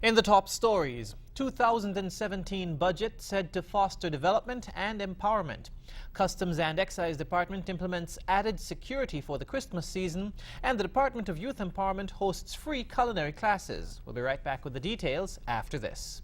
In the top stories, 2017 budget said to foster development and empowerment. Customs and Excise Department implements added security for the Christmas season, and the Department of Youth Empowerment hosts free culinary classes. We'll be right back with the details after this.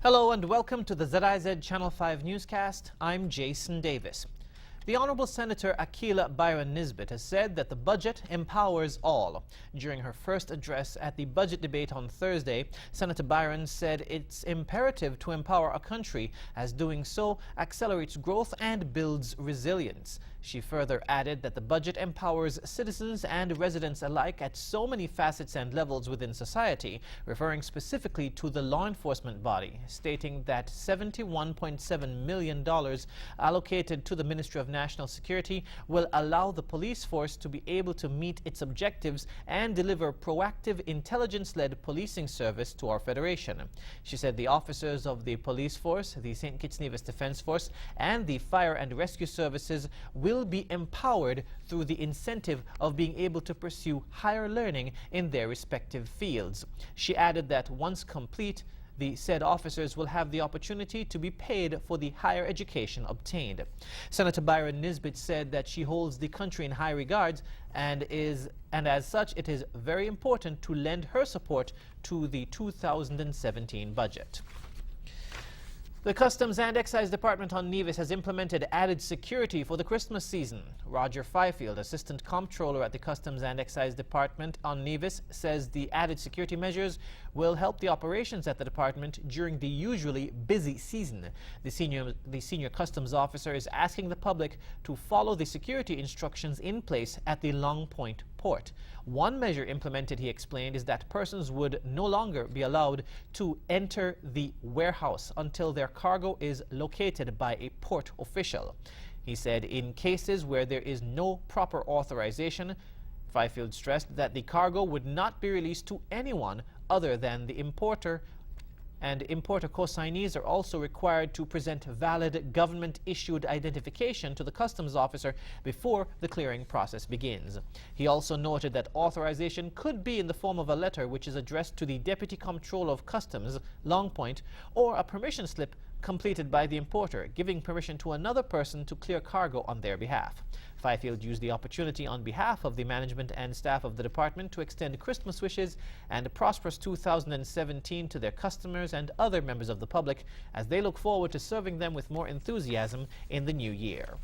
Hello and welcome to the ZIZ Channel 5 newscast. I'm Jason Davis. The Honorable Senator Akila Byron Nisbet has said that the budget empowers all. During her first address at the budget debate on Thursday, Senator Byron said it's imperative to empower a country, as doing so accelerates growth and builds resilience. She further added that the budget empowers citizens and residents alike at so many facets and levels within society, referring specifically to the law enforcement body, stating that $71.7 million allocated to the Ministry of National Security will allow the police force to be able to meet its objectives and deliver proactive intelligence-led policing service to our Federation. She said the officers of the police force, the St. Kitts Nevis Defence Force, and the fire and rescue services will be empowered through the incentive of being able to pursue higher learning in their respective fields. She added that once complete, the said officers will have the opportunity to be paid for the higher education obtained. Senator Byron Nisbet said that she holds the country in high regard and as such it is very important to lend her support to the 2017 budget. The Customs and Excise Department on Nevis has implemented added security for the Christmas season. Roger Fifield, Assistant Comptroller at the Customs and Excise Department on Nevis, says the added security measures will help the operations at the department during the usually busy season. The senior customs officer is asking the public to follow the security instructions in place at the Long Point port. One measure implemented, he explained, is that persons would no longer be allowed to enter the warehouse until their cargo is located by a port official. He said in cases where there is no proper authorization, Fifield stressed that the cargo would not be released to anyone other than the importer, and importer consignees are also required to present valid government-issued identification to the customs officer before the clearing process begins. He also noted that authorization could be in the form of a letter which is addressed to the Deputy Comptroller of Customs, Long Point, or a permission slip completed by the importer, giving permission to another person to clear cargo on their behalf. Fifield used the opportunity on behalf of the management and staff of the department to extend Christmas wishes and a prosperous 2017 to their customers and other members of the public as they look forward to serving them with more enthusiasm in the new year.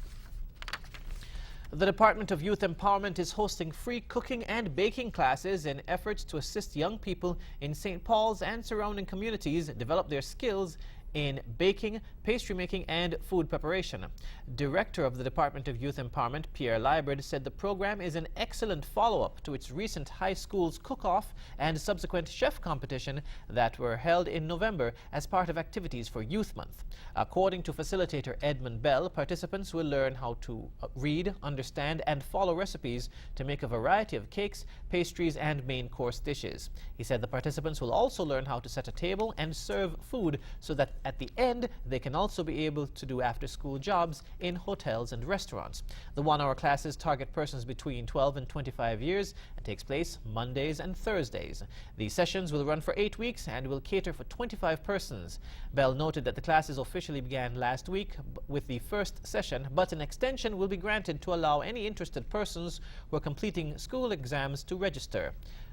The Department of Youth Empowerment is hosting free cooking and baking classes in efforts to assist young people in St. Paul's and surrounding communities develop their skills in baking, pastry making, and food preparation. Director of the Department of Youth Empowerment, Pierre Librard, said the program is an excellent follow-up to its recent high schools cook-off and subsequent chef competition that were held in November as part of activities for Youth Month. According to facilitator Edmund Bell, participants will learn how to read, understand, and follow recipes to make a variety of cakes, pastries, and main course dishes. He said the participants will also learn how to set a table and serve food so that at the end, they can also be able to do after-school jobs in hotels and restaurants. The one-hour classes target persons between 12 and 25 years and takes place Mondays and Thursdays. The sessions will run for 8 weeks and will cater for 25 persons. Bell noted that the classes officially began last week with the first session, but an extension will be granted to allow any interested persons who are completing school exams to register.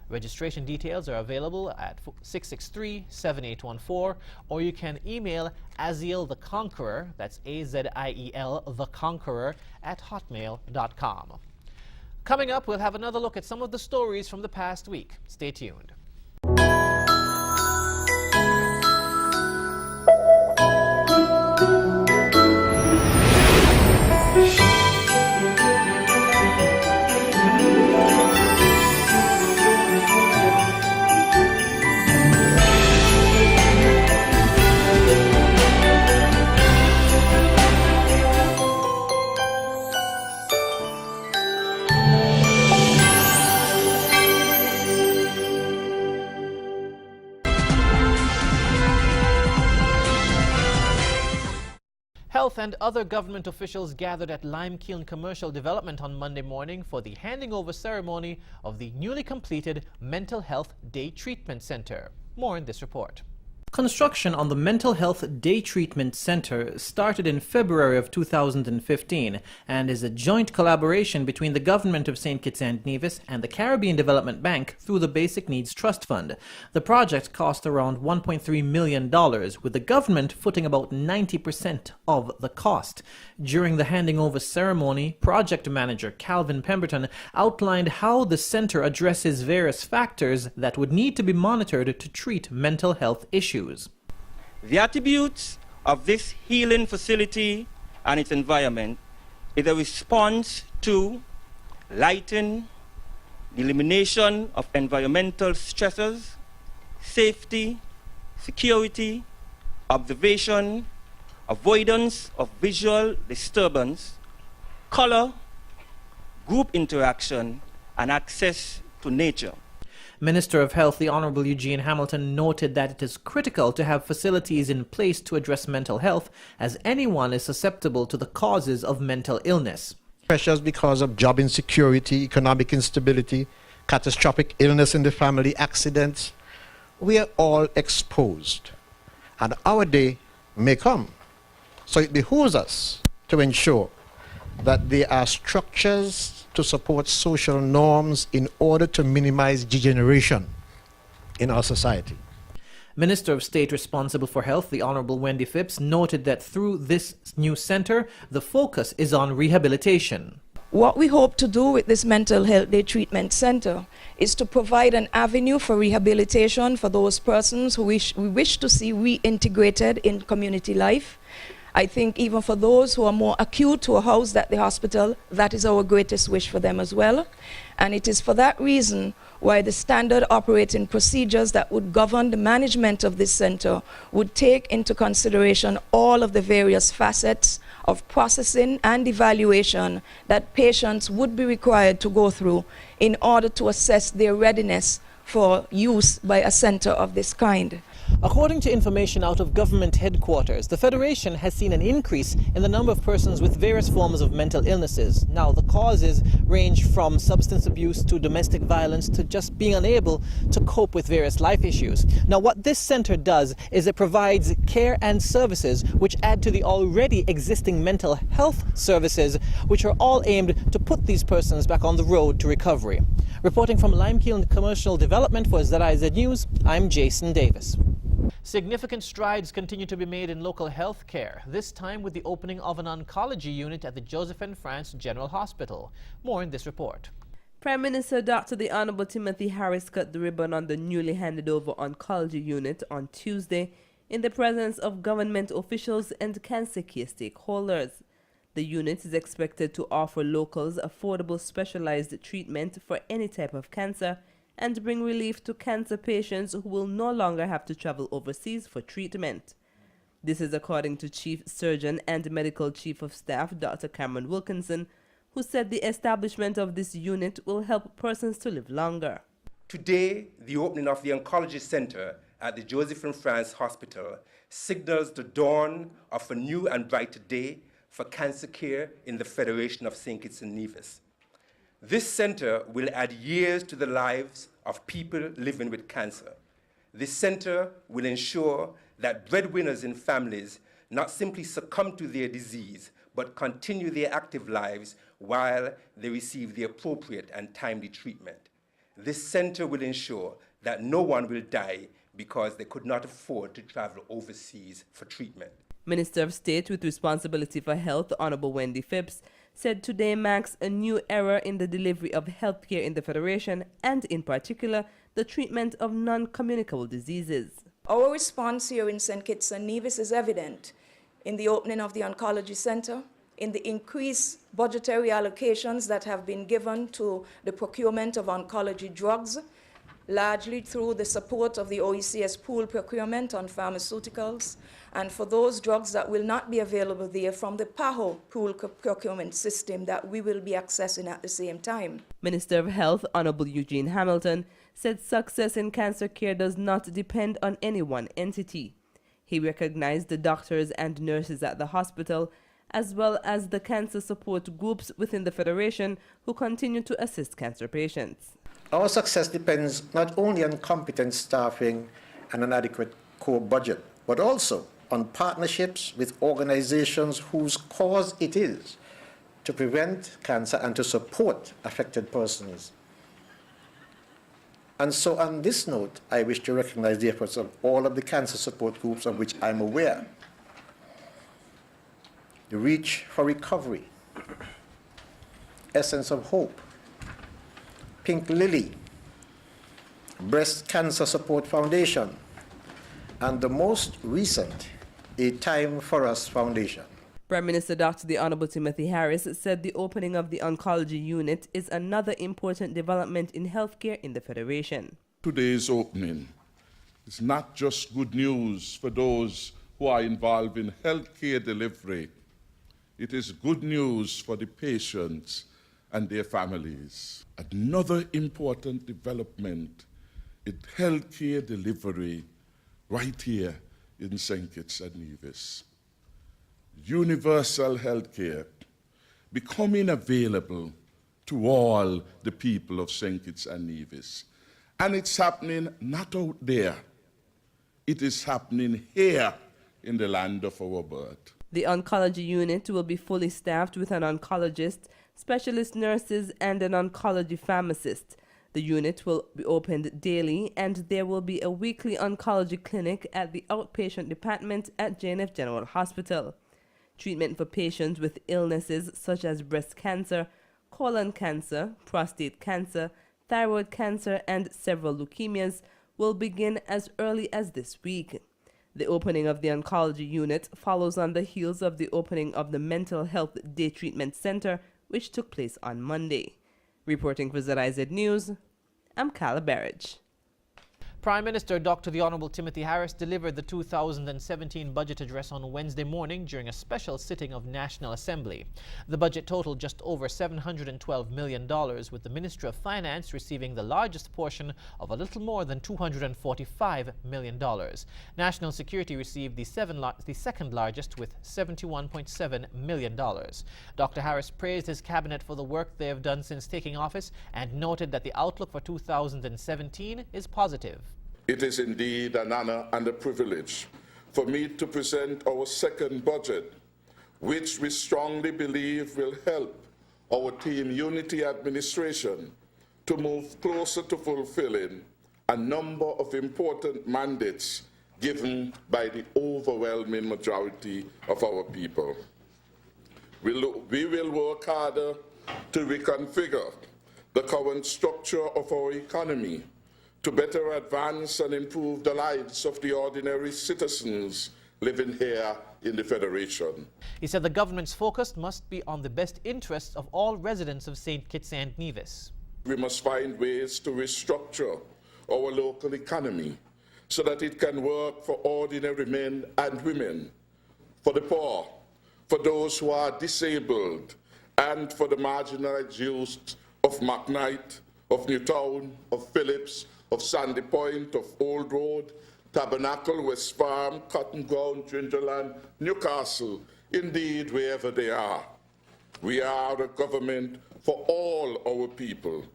Registration details are available at 663-7814, or you can email Aziel the Conqueror, that's A-Z-I-E-L, the Conqueror, at hotmail.com. Coming up, we'll have another look at some of the stories from the past week. Stay tuned. Health and other government officials gathered at Limekiln Commercial Development on Monday morning for the handing over ceremony of the newly completed Mental Health Day Treatment Center. More in this report. Construction on the Mental Health Day Treatment Center started in February of 2015 and is a joint collaboration between the government of St. Kitts and Nevis and the Caribbean Development Bank through the Basic Needs Trust Fund. The project cost around $1.3 million, with the government footing about 90% of the cost. During the handing over ceremony, project manager Calvin Pemberton outlined how the center addresses various factors that would need to be monitored to treat mental health issues. The attributes of this healing facility and its environment is a response to lighting, the elimination of environmental stressors, safety, security, observation, avoidance of visual disturbance, color, group interaction, and access to nature. Minister of Health, the Honorable Eugene Hamilton, noted that it is critical to have facilities in place to address mental health, as anyone is susceptible to the causes of mental illness. Pressures because of job insecurity, economic instability, catastrophic illness in the family, accidents. We are all exposed, and our day may come. So it behooves us to ensure that there are structures to support social norms in order to minimize degeneration in our society. Minister of State responsible for Health, the Honorable Wendy Phipps, noted that through this new center, the focus is on rehabilitation. What we hope to do with this Mental Health Day Treatment Center is to provide an avenue for rehabilitation for those persons who we wish to see reintegrated in community life. I think even for those who are more acute or housed at the hospital, that is our greatest wish for them as well. And it is for that reason why the standard operating procedures that would govern the management of this center would take into consideration all of the various facets of processing and evaluation that patients would be required to go through in order to assess their readiness for use by a center of this kind. According to information out of government headquarters, the Federation has seen an increase in the number of persons with various forms of mental illnesses. Now, the causes range from substance abuse to domestic violence to just being unable to cope with various life issues. Now, what this center does is it provides care and services which add to the already existing mental health services, which are all aimed to put these persons back on the road to recovery. Reporting from Limekiln Commercial Development for ZIZ News, I'm Jason Davis. Significant strides continue to be made in local health care, this time with the opening of an oncology unit at the Josephine France General Hospital. More in this report. Prime Minister Dr. the Honorable Timothy Harris cut the ribbon on the newly handed over Oncology Unit on Tuesday in the presence of government officials and cancer care stakeholders. The unit is expected to offer locals affordable specialized treatment for any type of cancer and bring relief to cancer patients who will no longer have to travel overseas for treatment. This is according to Chief Surgeon and Medical Chief of Staff Dr. Cameron Wilkinson, who said the establishment of this unit will help persons to live longer. Today, the opening of the Oncology Center at the Josephine France Hospital signals the dawn of a new and brighter day for cancer care in the Federation of St. Kitts and Nevis. This center will add years to the lives of people living with cancer. This center will ensure that breadwinners in families not simply succumb to their disease, but continue their active lives while they receive the appropriate and timely treatment. This center will ensure that no one will die because they could not afford to travel overseas for treatment. Minister of State with responsibility for health, Honorable Wendy Phipps, said today marks a new era in the delivery of healthcare in the Federation and, in particular, the treatment of non-communicable diseases. Our response here in St. Kitts and Nevis is evident in the opening of the Oncology Center, in the increased budgetary allocations that have been given to the procurement of oncology drugs, largely through the support of the OECS pool procurement on pharmaceuticals, and for those drugs that will not be available there from the PAHO pool procurement system that we will be accessing at the same time. Minister of Health, Honorable Eugene Hamilton, said success in cancer care does not depend on any one entity. He recognized the doctors and nurses at the hospital, as well as the cancer support groups within the Federation who continue to assist cancer patients. Our success depends not only on competent staffing and an adequate core budget, but also on partnerships with organizations whose cause it is to prevent cancer and to support affected persons. And so on this note, I wish to recognize the efforts of all of the cancer support groups of which I'm aware. The Reach for Recovery, Essence of Hope, Pink Lily, Breast Cancer Support Foundation, and the most recent, A Time for Us Foundation. Prime Minister Dr. the Honorable Timothy Harris said the opening of the Oncology Unit is another important development in healthcare in the Federation. Today's opening is not just good news for those who are involved in healthcare delivery. It is good news for the patients and their families. Another important development in healthcare delivery right here in St. Kitts and Nevis. Universal healthcare becoming available to all the people of St. Kitts and Nevis. And it's happening not out there, it is happening here in the land of our birth. The Oncology Unit will be fully staffed with an oncologist, specialist nurses, and an oncology pharmacist. The unit will be opened daily, and there will be a weekly oncology clinic at the outpatient department at JNF General Hospital. Treatment for patients with illnesses such as breast cancer, colon cancer, prostate cancer, thyroid cancer, and several leukemias will begin as early as this week. The opening of the Oncology Unit follows on the heels of the opening of the Mental Health Day Treatment Center, which took place on Monday. Reporting for ZIZ News, I'm Carla Barrage. Prime Minister Dr. the Honorable Timothy Harris delivered the 2017 budget address on Wednesday morning during a special sitting of National Assembly. The budget totaled just over $712 million, with the Ministry of Finance receiving the largest portion of a little more than $245 million. National Security received the second largest with $71.7 million. Dr. Harris praised his cabinet for the work they have done since taking office and noted that the outlook for 2017 is positive. It is indeed an honor and a privilege for me to present our second budget, which we strongly believe will help our Team Unity administration to move closer to fulfilling a number of important mandates given by the overwhelming majority of our people. We will work harder to reconfigure the current structure of our economy to better advance and improve the lives of the ordinary citizens living here in the Federation. He said the government's focus must be on the best interests of all residents of St. Kitts and Nevis. We must find ways to restructure our local economy so that it can work for ordinary men and women, for the poor, for those who are disabled, and for the marginalized youth of McKnight, of Newtown, of Phillips, of Sandy Point, of Old Road, Tabernacle, West Farm, Cotton Ground, Gingerland, Newcastle, indeed wherever they are. We are a government for all our people,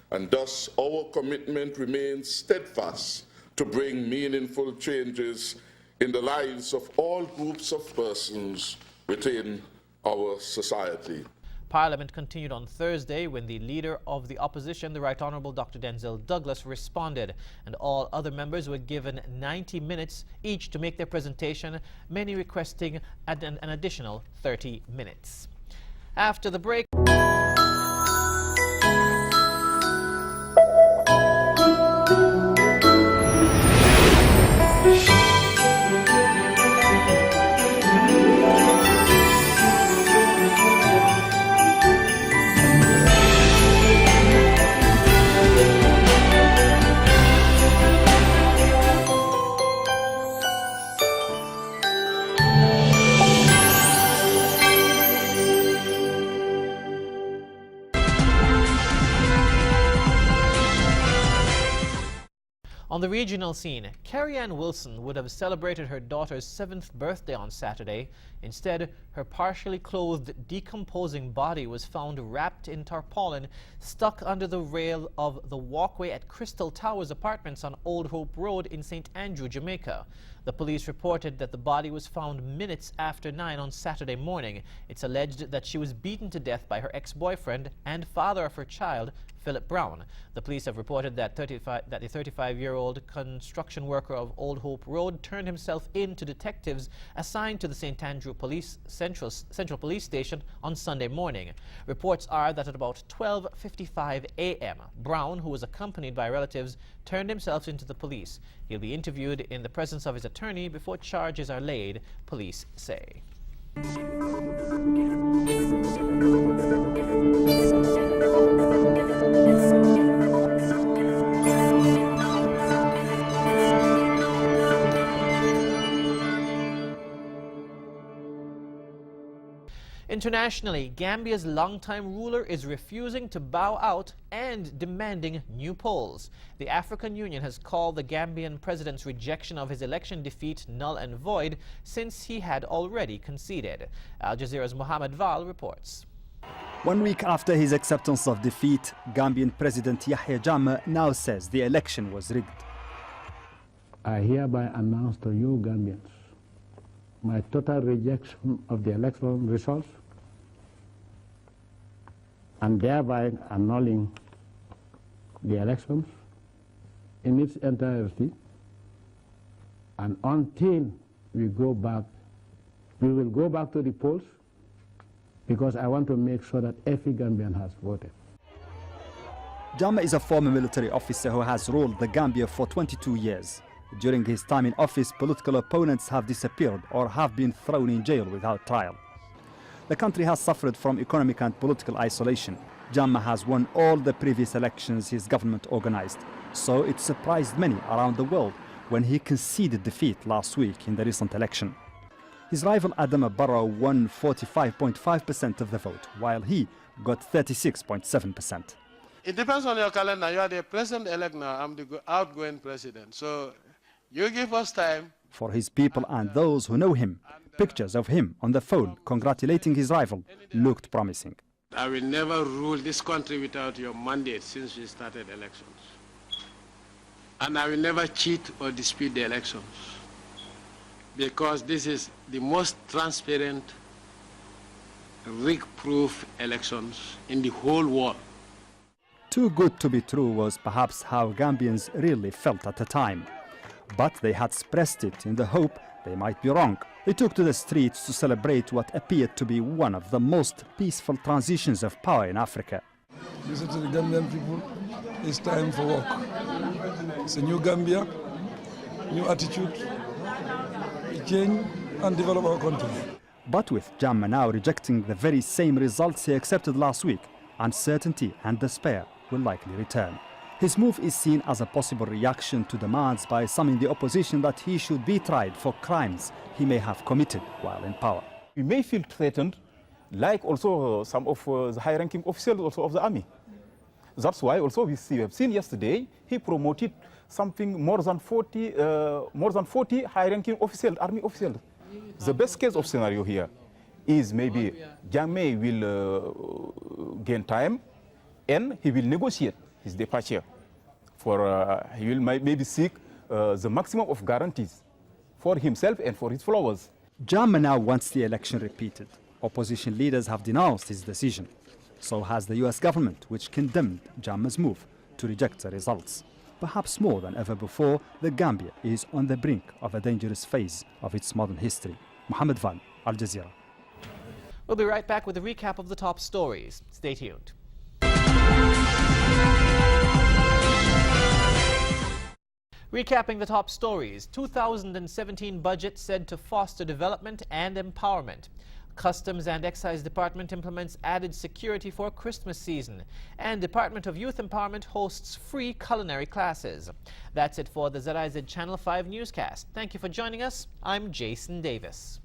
and thus our commitment remains steadfast to bring meaningful changes in the lives of all groups of persons within our society. Parliament continued on Thursday when the leader of the opposition, the Right Honourable Dr. Denzel Douglas, responded, and all other members were given 90 minutes each to make their presentation, many requesting an additional 30 minutes. After the break... On the regional scene, Carrie Ann Wilson would have celebrated her daughter's 7th birthday on Saturday. Instead, her partially clothed, decomposing body was found wrapped in tarpaulin, stuck under the rail of the walkway at Crystal Towers Apartments on Old Hope Road in St. Andrew, Jamaica. The police reported that the body was found minutes after 9 on Saturday morning. It's alleged that she was beaten to death by her ex-boyfriend and father of her child, Philip Brown. The police have reported that the 35-year-old construction worker of Old Hope Road turned himself in to detectives assigned to the St. Andrew Central Police Station on Sunday morning. Reports are that at about 12:55 a.m., Brown, who was accompanied by relatives, turned himself into the police. He'll be interviewed in the presence of his attorney before charges are laid, police say. Internationally, Gambia's longtime ruler is refusing to bow out and demanding new polls. The African Union has called the Gambian president's rejection of his election defeat null and void since he had already conceded. Al Jazeera's Mohammed Val reports. 1 week after his acceptance of defeat, Gambian President Yahya Jammeh now says the election was rigged. I hereby announce to you Gambians my total rejection of the electoral results and thereby annulling the elections in its entirety, and until we will go back to the polls, because I want to make sure that every Gambian has voted. Jammeh is a former military officer who has ruled the Gambia for 22 years. During his time in office, political opponents have disappeared or have been thrown in jail without trial. The country has suffered from economic and political isolation. Jammeh has won all the previous elections his government organized, so it surprised many around the world when he conceded defeat last week in the recent election. His rival Adama Barrow won 45.5% of the vote, while he got 36.7%. It depends on your calendar. You are the president-elect now. I'm the outgoing president. So you give us time. For his people and those who know him, pictures of him on the phone congratulating his rival looked promising. I will never rule this country without your mandate since we started elections. And I will never cheat or dispute the elections, because this is the most transparent, rig-proof elections in the whole world. Too good to be true was perhaps how Gambians really felt at the time. But they had expressed it in the hope they might be wrong. They took to the streets to celebrate what appeared to be one of the most peaceful transitions of power in Africa. Listen to the Gambian people, it's time for work. It's a new Gambia, new attitude, change and develop our country. But with Jammeh now rejecting the very same results he accepted last week, uncertainty and despair will likely return. His move is seen as a possible reaction to demands by some in the opposition that he should be tried for crimes he may have committed while in power. We may feel threatened, like also some of the high-ranking officials also of the army. That's why also we have seen yesterday he promoted something more than 40 high-ranking officials, army officials. The best case of scenario here is maybe Jammeh will gain time and he will negotiate his departure. He will maybe seek the maximum of guarantees for himself and for his followers. Jammeh now wants the election repeated. Opposition leaders have denounced his decision. So has the US government, which condemned Jammeh's move to reject the results. Perhaps more than ever before, the Gambia is on the brink of a dangerous phase of its modern history. Mohammed Val, Al Jazeera. We'll be right back with a recap of the top stories. Stay tuned. Recapping the top stories, 2017 budget said to foster development and empowerment. Customs and Excise Department implements added security for Christmas season. And Department of Youth Empowerment hosts free culinary classes. That's it for the ZIZ Channel 5 newscast. Thank you for joining us. I'm Jason Davis.